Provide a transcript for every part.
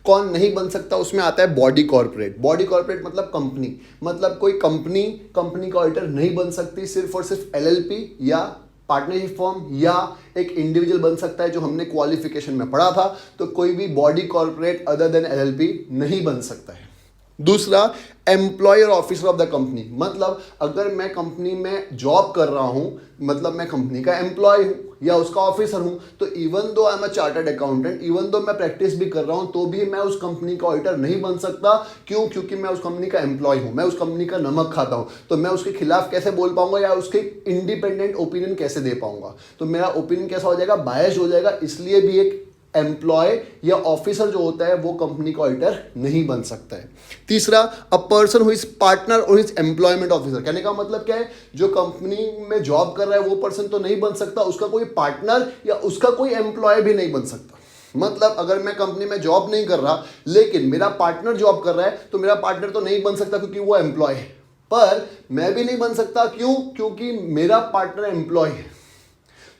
कौन नहीं बन सकता, उसमें आता है बॉडी कॉर्पोरेट। बॉडी कॉर्पोरेट मतलब कंपनी, मतलब कोई कंपनी का ऑडिटर नहीं बन सकती। सिर्फ और सिर्फ एलएलपी या पार्टनरशिप फॉर्म या एक इंडिविजुअल बन सकता है, जो हमने क्वालिफिकेशन में पढ़ा था। तो कोई भी body corporate other than LLP नहीं बन सकता है। दूसरा, employer officer of the company, मतलब अगर मैं कंपनी में जॉब कर रहा हूं, मतलब मैं कंपनी का एम्प्लॉय हूं या उसका ऑफिसर हूं, तो even though I am a chartered accountant, even though मैं प्रैक्टिस भी कर रहा हूं, तो भी मैं उस कंपनी का ऑडिटर नहीं बन सकता। क्यों? क्योंकि मैं उस कंपनी का एम्प्लॉय हूं, मैं उस कंपनी का नमक खाता हूं। तो मैं उसके खिलाफ कैसे बोल पाऊंगा या उसके इंडिपेंडेंट ओपिनियन कैसे दे पाऊंगा? तो मेरा ओपिनियन कैसा हो जाएगा? बायस्ड हो जाएगा। इसलिए भी एक एम्प्लॉय या ऑफिसर जो होता है वो कंपनी का ऑडिटर नहीं बन सकता है। तीसरा, अ पर्सन हु इज पार्टनर और इज एम्प्लॉयमेंट ऑफिसर। कहने का मतलब क्या है? जो कंपनी में जॉब कर रहा है वो पर्सन तो नहीं बन सकता, उसका कोई पार्टनर या उसका कोई एम्प्लॉय भी नहीं बन सकता। मतलब अगर मैं कंपनी में जॉब नहीं कर रहा लेकिन मेरा पार्टनर जॉब कर रहा है, तो मेरा पार्टनर तो नहीं बन सकता क्योंकि वो एम्प्लॉय है, पर मैं भी नहीं बन सकता। क्यों? क्योंकि मेरा पार्टनर एम्प्लॉय है।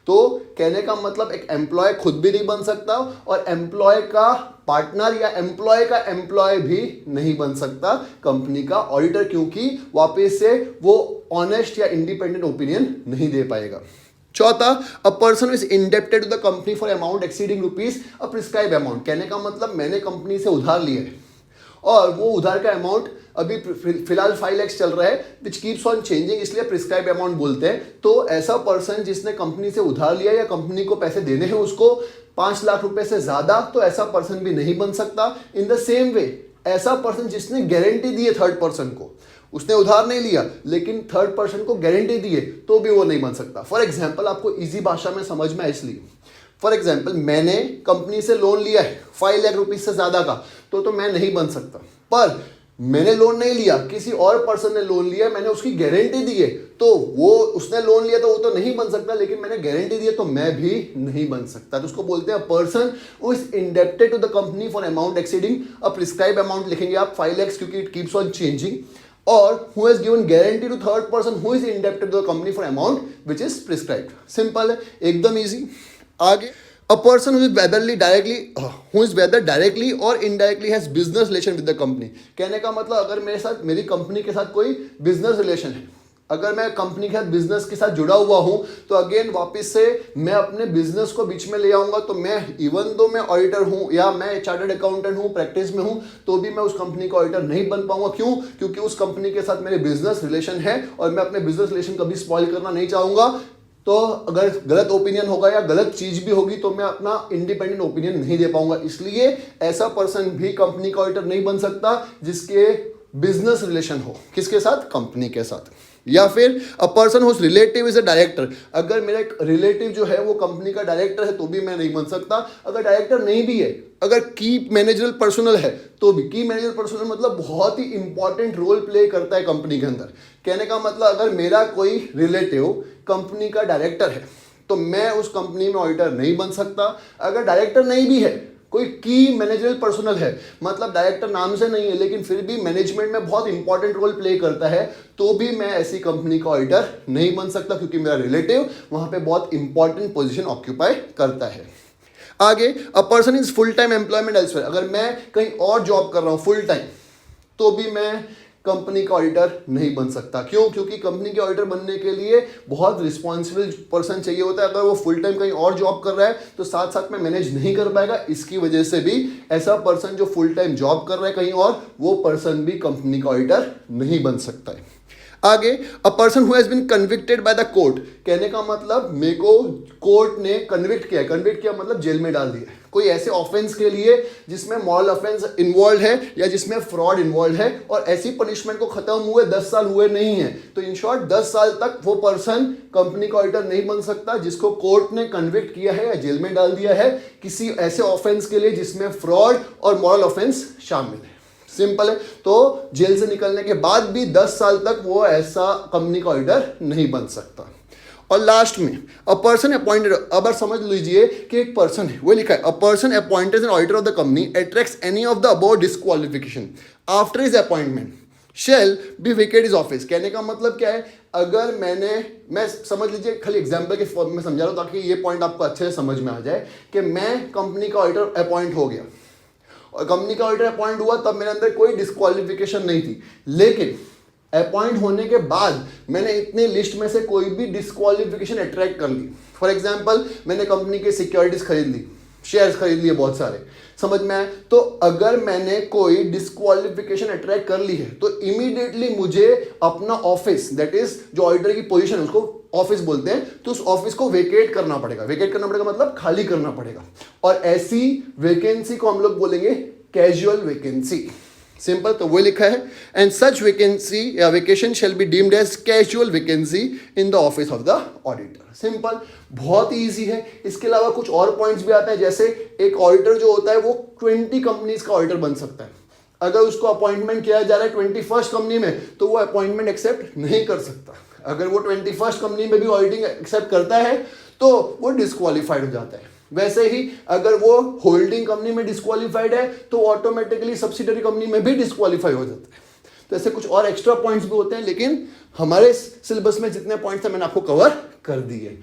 तो कहने का मतलब एक एम्प्लॉय खुद भी नहीं बन सकता और एम्प्लॉय का पार्टनर या एम्प्लॉय का एम्प्लॉय भी नहीं बन सकता कंपनी का ऑडिटर, क्योंकि वापस से वो ऑनेस्ट या इंडिपेंडेंट ओपिनियन नहीं दे पाएगा। चौथा, a person is indebted to the company for amount exceeding rupees a prescribe amount. कहने का मतलब मैंने कंपनी से उधार लिया है और वो उधार का अमाउंट अभी फिलहाल 5 लाख चल रहा है, विच कीप्स ऑन चेंजिंग, इसलिए प्रिस्क्राइब अमाउंट बोलते हैं। तो ऐसा पर्सन जिसने कंपनी से उधार लिया या कंपनी को पैसे देने हैं उसको 5 लाख रुपए से ज्यादा, तो ऐसा पर्सन भी नहीं बन सकता। इन द सेम वे, ऐसा पर्सन जिसने गारंटी दी है थर्ड पर्सन को, उसने उधार नहीं लिया लेकिन थर्ड पर्सन को गारंटी दी है, तो भी वो नहीं बन सकता। फॉर एग्जाम्पल, आपको इजी भाषा में समझ में, इसलिए फॉर एग्जाम्पल मैंने कंपनी से लोन लिया है 5 लाख रुपीज से ज्यादा का, तो मैं नहीं बन सकता। पर मैंने लोन नहीं लिया, किसी और पर्सन ने लोन लिया, मैंने उसकी गारंटी दी है, तो वो उसने लोन लिया तो वो तो नहीं बन सकता, लेकिन मैंने गारंटी दी है तो मैं भी नहीं बन सकता। तो उसको बोलते हैं person who is indebted to the company for amount exceeding a prescribe amount, लिखेंगे आप 5 लाख क्योंकि इट कीप्स ऑन चेंजिंग, और who has given guarantee to third person who is indebted to the company for amount which is prescribed। Simple है, एकदम easy. आगे, a person who is whether directly or indirectly has business relation with the company। कहने का मतलब अगर मेरे साथ, मेरी कंपनी के साथ कोई बिजनेस रिलेशन है, अगर मैं कंपनी के साथ बिजनेस के साथ जुड़ा हुआ हूं, तो अगेन वापस से मैं अपने बिजनेस को बीच में ले आऊंगा। तो मैं इवन दो मैं ऑडिटर हूं या मैं चार्टर्ड अकाउंटेंट हूं, प्रैक्टिस में हूं, तो भी मैं उस कंपनी का ऑडिटर नहीं बन पाऊंगा। क्यों? क्योंकि उस कंपनी के साथ मेरे बिजनेस रिलेशन है और मैं अपने बिजनेस रिलेशन कभी स्पॉइल करना नहीं चाहूंगा। तो अगर गलत ओपिनियन होगा या गलत चीज भी होगी तो मैं अपना इंडिपेंडेंट ओपिनियन नहीं दे पाऊंगा। इसलिए ऐसा पर्सन भी कंपनी का ऑडिटर नहीं बन सकता जिसके बिजनेस रिलेशन हो, किसके साथ? कंपनी के साथ। या फिर a person whose relative is a director, अगर मेरा एक रिलेटिव जो है वो कंपनी का डायरेक्टर है तो भी मैं नहीं बन सकता। अगर डायरेक्टर नहीं भी है, अगर की मैनेजरल पर्सनल है तो भी, की मैनेजरल पर्सनल मतलब बहुत ही इंपॉर्टेंट रोल प्ले करता है कंपनी के अंदर। कहने का मतलब अगर मेरा कोई रिलेटिव कंपनी का डायरेक्टर है तो मैं उस कंपनी में ऑडिटर नहीं बन सकता। अगर डायरेक्टर नहीं भी है, कोई की मैनेजरल पर्सनल है, मतलब डायरेक्टर नाम से नहीं है लेकिन फिर भी मैनेजमेंट में बहुत इंपॉर्टेंट रोल प्ले करता है, तो भी मैं ऐसी कंपनी का ऑडिटर नहीं बन सकता क्योंकि मेरा रिलेटिव वहां पे बहुत इंपॉर्टेंट पोजीशन ऑक्यूपाई करता है। आगे, a person is full time employment elsewhere, अगर मैं कहीं और जॉब कर रहा हूं फुल टाइम, तो भी मैं कंपनी का ऑडिटर नहीं बन सकता। क्यों? क्योंकि कंपनी के ऑडिटर बनने के लिए बहुत रिस्पॉन्सिबल पर्सन चाहिए होता है। अगर वो फुल टाइम कहीं और जॉब कर रहा है तो साथ साथ में मैनेज नहीं कर पाएगा। इसकी वजह से भी ऐसा पर्सन जो फुल टाइम जॉब कर रहा है कहीं और, वो पर्सन भी कंपनी का ऑडिटर नहीं बन सकता है। आगे, a person who has been convicted by the court, कहने का मतलब मेरे को कोर्ट ने कन्विक्ट किया, कन्विक्ट किया मतलब जेल में डाल दिया कोई ऐसे ऑफेंस के लिए जिसमें मॉरल ऑफेंस इन्वॉल्व है या जिसमें फ्रॉड इन्वॉल्व है, और ऐसी पनिशमेंट को खत्म हुए 10 साल हुए नहीं है, तो इन शॉर्ट 10 साल तक वो पर्सन कंपनी का ऑडिटर नहीं बन सकता जिसको कोर्ट ने कन्विक्ट किया है या जेल में डाल दिया है किसी ऐसे ऑफेंस के लिए जिसमें फ्रॉड और मॉरल ऑफेंस शामिल है। सिंपल है। तो जेल से निकलने के बाद भी 10 साल तक वो ऐसा कंपनी का ऑडिटर नहीं बन सकता। और लास्ट में, अ पर्सन अपॉइंटेड, अब समझ लीजिए कि एक पर्सन है, वो लिखा है a person appointed an auditor of the company attracts any of the above disqualification after his appointment shall be vacate is office. कहने का मतलब क्या है? अगर मैं समझ लीजिए, खाली एग्जाम्पल के फॉर्म में समझा रहा हूं ताकि ये पॉइंट आपको अच्छे से समझ में आ जाए कि मैं कंपनी का ऑडिटर अपॉइंट हो गया और कंपनी का ऑडिटर अपॉइंट हुआ तब मेरे अंदर कोई डिस्क्वालिफिकेशन नहीं थी, लेकिन अपॉइंट होने के बाद मैंने इतने लिस्ट में से कोई भी डिस्क्वालिफिकेशन अट्रैक्ट कर ली। फॉर एग्जांपल मैंने कंपनी के सिक्योरिटीज खरीद ली, शेयर्स खरीद लिए बहुत सारे, समझ में आए। तो अगर मैंने कोई डिस्क्वालिफिकेशन अट्रैक्ट कर ली है तो इमीडिएटली मुझे अपना ऑफिस, दैट इज जो ऑडिटर की पोजीशन है उसको ऑफिस बोलते हैं, तो उस ऑफिस को वेकेट करना पड़ेगा। वेकेट करना पड़ेगा मतलब खाली करना पड़ेगा, और ऐसी वैकेंसी को हम लोग बोलेंगे कैजुअल वैकेंसी। सिंपल, तो वो लिखा है, एंड सच वैकेंसी या vacation shall be deemed as casual vacancy in the office of the auditor. Simple, बहुत ही ईजी है। इसके अलावा कुछ और पॉइंट्स भी आते हैं, जैसे एक ऑडिटर जो होता है वो 20 कंपनीज का ऑडिटर बन सकता है। अगर उसको अपॉइंटमेंट किया जा रहा है 21st कंपनी में तो वो अपॉइंटमेंट एक्सेप्ट नहीं कर सकता। अगर वो 21st कंपनी में भी ऑडिटिंग एक्सेप्ट करता है तो वो डिस्क्वालीफाइड हो जाता है। वैसे ही अगर वो होल्डिंग कंपनी में डिस्क्वालीफाइड है तो ऑटोमेटिकली सब्सिडरी कंपनी में भी डिस्क्वालीफाई हो जाता है। तो ऐसे कुछ और एक्स्ट्रा पॉइंट्स भी होते हैं, लेकिन हमारे सिलेबस में जितने पॉइंट्स हैं मैंने आपको कवर कर दिए।